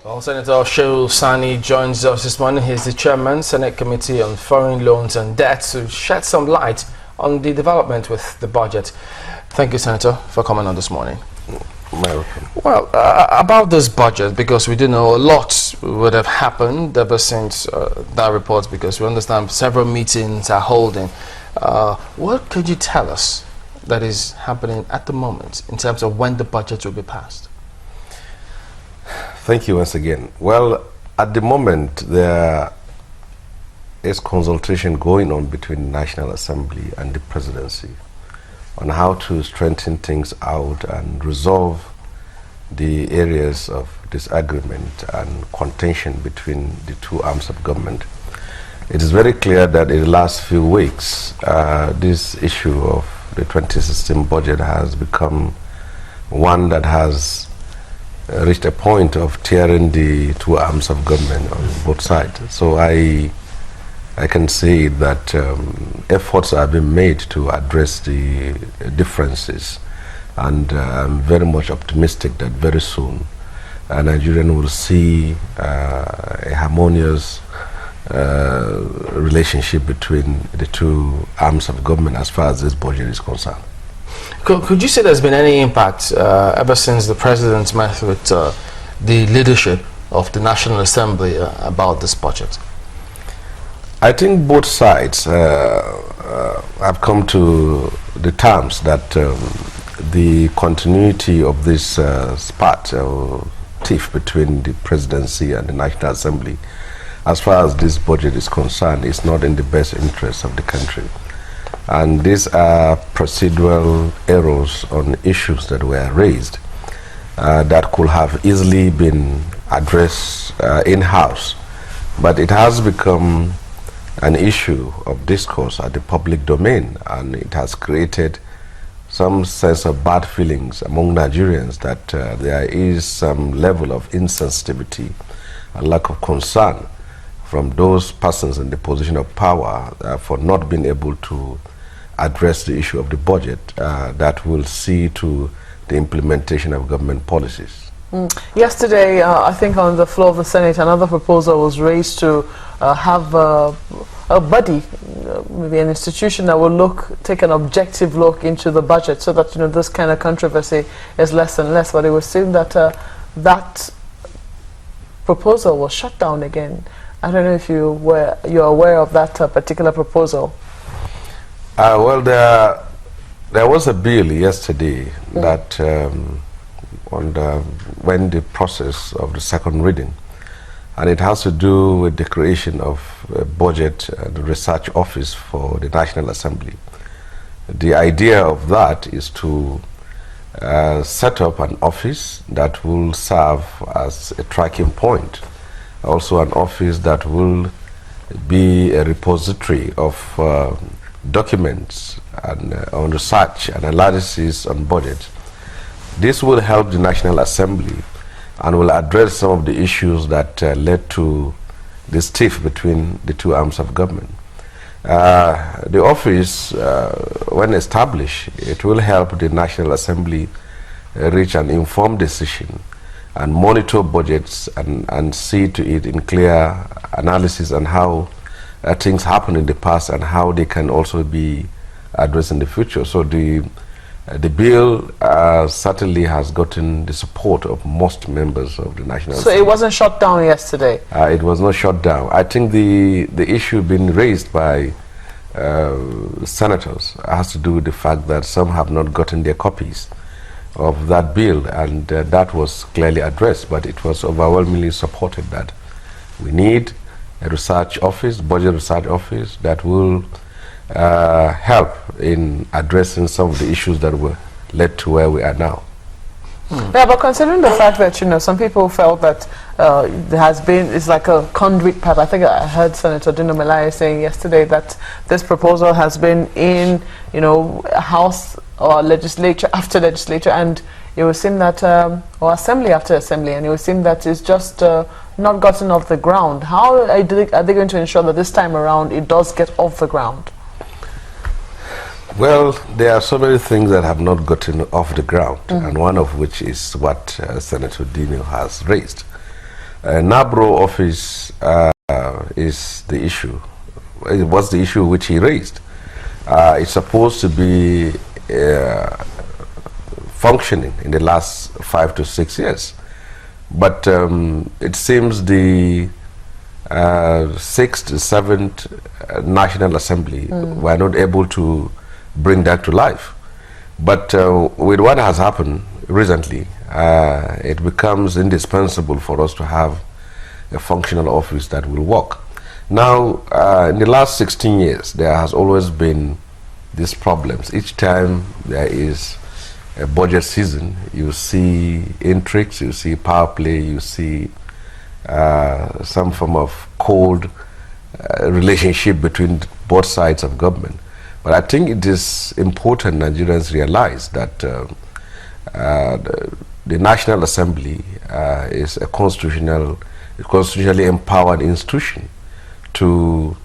Well, Senator Shehu Sanni joins us this morning. He's the chairman, Senate Committee on Foreign Loans and Debt, to shed some light on the development with the budget. Thank you, Senator, for coming on this morning. Welcome. Well, about this budget, because we do know a lot would have happened ever since that report, because we understand several meetings are holding. What could you tell us that is happening at the moment in terms of when the budget will be passed? Thank you once again. Well, at the moment, there is consultation going on between the National Assembly and the Presidency on how to strengthen things out and resolve the areas of disagreement and contention between the two arms of government. It is very clear that in the last few weeks, this issue of the 2016 budget has become one that has reached a point of tearing the two arms of government on both sides. So I can say that efforts have been made to address the differences, and I'm very much optimistic that very soon Nigerians will see a harmonious relationship between the two arms of government as far as this budget is concerned. Could you say there's been any impact ever since the President met with the leadership of the National Assembly about this budget? I think both sides have come to the terms that the continuity of this spat or tiff between the Presidency and the National Assembly, as far as this budget is concerned, is not in the best interest of the country. And these are procedural errors on issues that were raised that could have easily been addressed in-house. But it has become an issue of discourse at the public domain, and it has created some sense of bad feelings among Nigerians that there is some level of insensitivity and lack of concern from those persons in the position of power for not being able to address the issue of the budget that will see to the implementation of government policies. Yesterday, I think on the floor of the Senate, another proposal was raised to have a body, maybe an institution that will take an objective look into the budget, so that this kind of controversy is less and less. But it was seen that that proposal was shut down again. I don't know if you're aware of that particular proposal. Well, there was a bill yesterday that went the process of the second reading, and it has to do with the creation of a budget and research office for the National Assembly. The idea of that is to set up an office that will serve as a tracking point, also an office that will be a repository of documents and on research and analysis on budget. This will help the National Assembly and will address some of the issues that led to this tiff between the two arms of government. The office, when established, it will help the National Assembly reach an informed decision and monitor budgets and see to it in clear analysis on how things happen in the past and how they can also be addressed in the future. So the bill certainly has gotten the support of most members of the National Assembly. So it wasn't shut down yesterday? It was not shut down. I think the issue being raised by senators has to do with the fact that some have not gotten their copies of that bill, and that was clearly addressed, but it was overwhelmingly supported that we need a research office, budget research office, that will help in addressing some of the issues that were led to where we are now. Yeah, but considering the fact that some people felt that there has been, it's like a conduit pipe. I think I heard Senator Dino Melaya saying yesterday that this proposal has been in House or legislature after legislature, and it would seem that or assembly after assembly, and it would seem that it's just not gotten off the ground. How are they going to ensure that this time around it does get off the ground? Well, there are so many things that have not gotten off the ground, and one of which is what Senator Dino has raised. NABRO office is the issue. It was the issue which he raised. It's supposed to be functioning in the last 5 to 6 years. But it seems the 6th, 7th National Assembly were not able to bring that to life. But with what has happened recently, it becomes indispensable for us to have a functional office that will work. Now, in the last 16 years, there has always been these problems. Each time there is a budget season, you see intrigues, you see power play, you see some form of cold relationship between both sides of government. But I think it is important Nigerians realize that the National Assembly is a constitutionally empowered institution to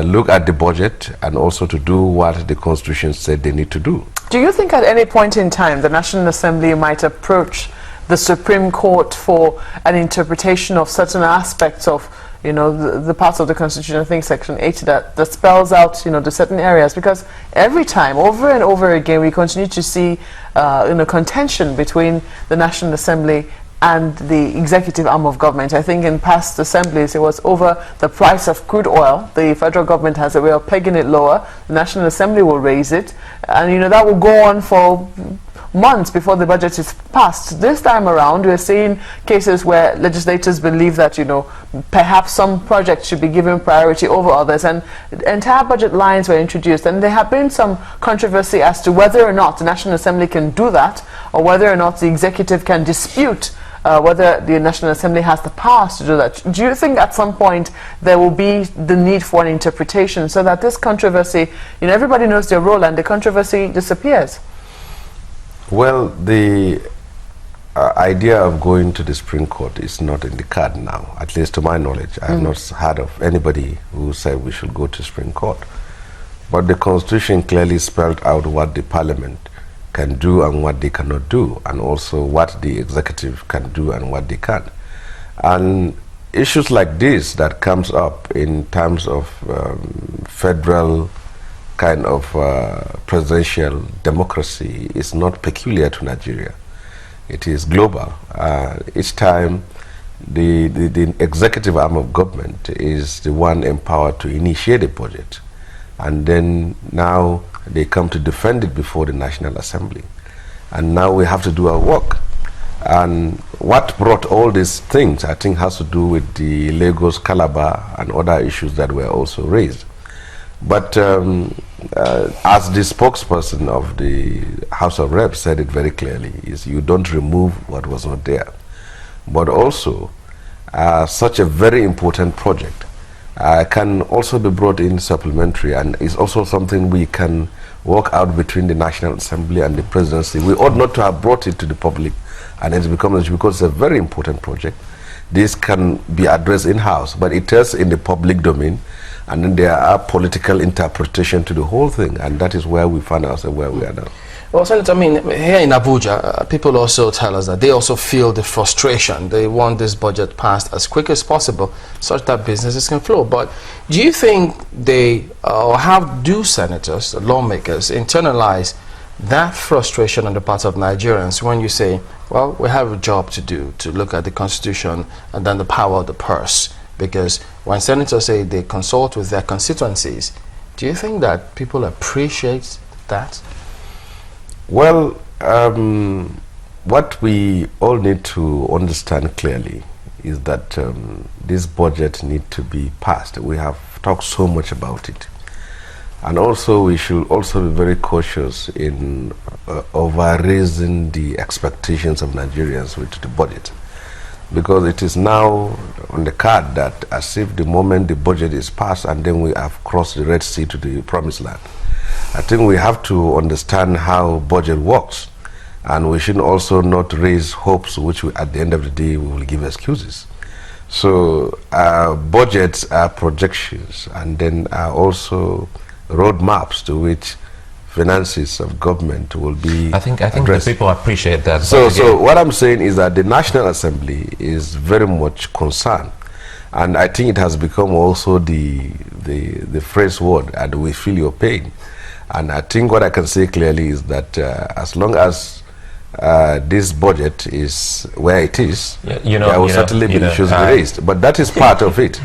look at the budget and also to do what the Constitution said they need to do. Do you think at any point in time the National Assembly might approach the Supreme Court for an interpretation of certain aspects of, you know, the parts of the Constitution, I think Section 8, that spells out, you know, the certain areas? Because every time, over and over again, we continue to see, you know, contention between the National Assembly and the executive arm of government. I think in past assemblies it was over the price of crude oil. The federal government has a way of pegging it lower. The National Assembly will raise it, and you know that will go on for months before the budget is passed. This time around, we're seeing cases where legislators believe that, you know, perhaps some projects should be given priority over others, and entire budget lines were introduced, and there have been some controversy as to whether or not the National Assembly can do that, or whether or not the executive can dispute whether the National Assembly has the powers to do that. Do you think at some point there will be the need for an interpretation so that this controversy, you know, everybody knows their role and the controversy disappears? Well, the idea of going to the Supreme Court is not in the card now, at least to my knowledge. I have not heard of anybody who said we should go to Supreme Court. But the Constitution clearly spelled out what the Parliament can do and what they cannot do, and also what the executive can do and what they can't. And issues like this that comes up in terms of federal kind of presidential democracy is not peculiar to Nigeria. It is global. Each time the executive arm of government is the one empowered to initiate a budget, and then now they come to defend it before the National Assembly. And now we have to do our work. And what brought all these things, I think, has to do with the Lagos, Calabar, and other issues that were also raised. But as the spokesperson of the House of Reps said it very clearly, is you don't remove what was not there. But also, such a very important project can also be brought in supplementary, and is also something we can work out between the National Assembly and the Presidency. We ought not to have brought it to the public, and it's because it's a very important project. This can be addressed in-house, but it is in the public domain, and then there are political interpretation to the whole thing, and that is where we find ourselves where we are now. Well, Senator, I mean, here in Abuja, people also tell us that they also feel the frustration. They want this budget passed as quick as possible such that businesses can flow. But do you think they, or how do senators, lawmakers, internalize that frustration on the part of Nigerians when you say, well, we have a job to do, to look at the Constitution and then the power of the purse? Because when senators say they consult with their constituencies, do you think that people appreciate that? Well, what we all need to understand clearly is that this budget needs to be passed. We have talked so much about it. And also we should also be very cautious in over-raising the expectations of Nigerians with the budget. Because it is now on the card that as if the moment the budget is passed and then we have crossed the Red Sea to the promised land. I think we have to understand how budget works, and we should also not raise hopes which we, at the end of the day we will give excuses. So budgets are projections, and then are also roadmaps to which finances of government will be I think the addressed. people appreciate that. So what I'm saying is that the National Assembly is very much concerned, and I think it has become also the phrase word, and we feel your pain. And I think what I can say clearly is that as long as this budget is where it is, there will certainly be issues raised, but that is part of it.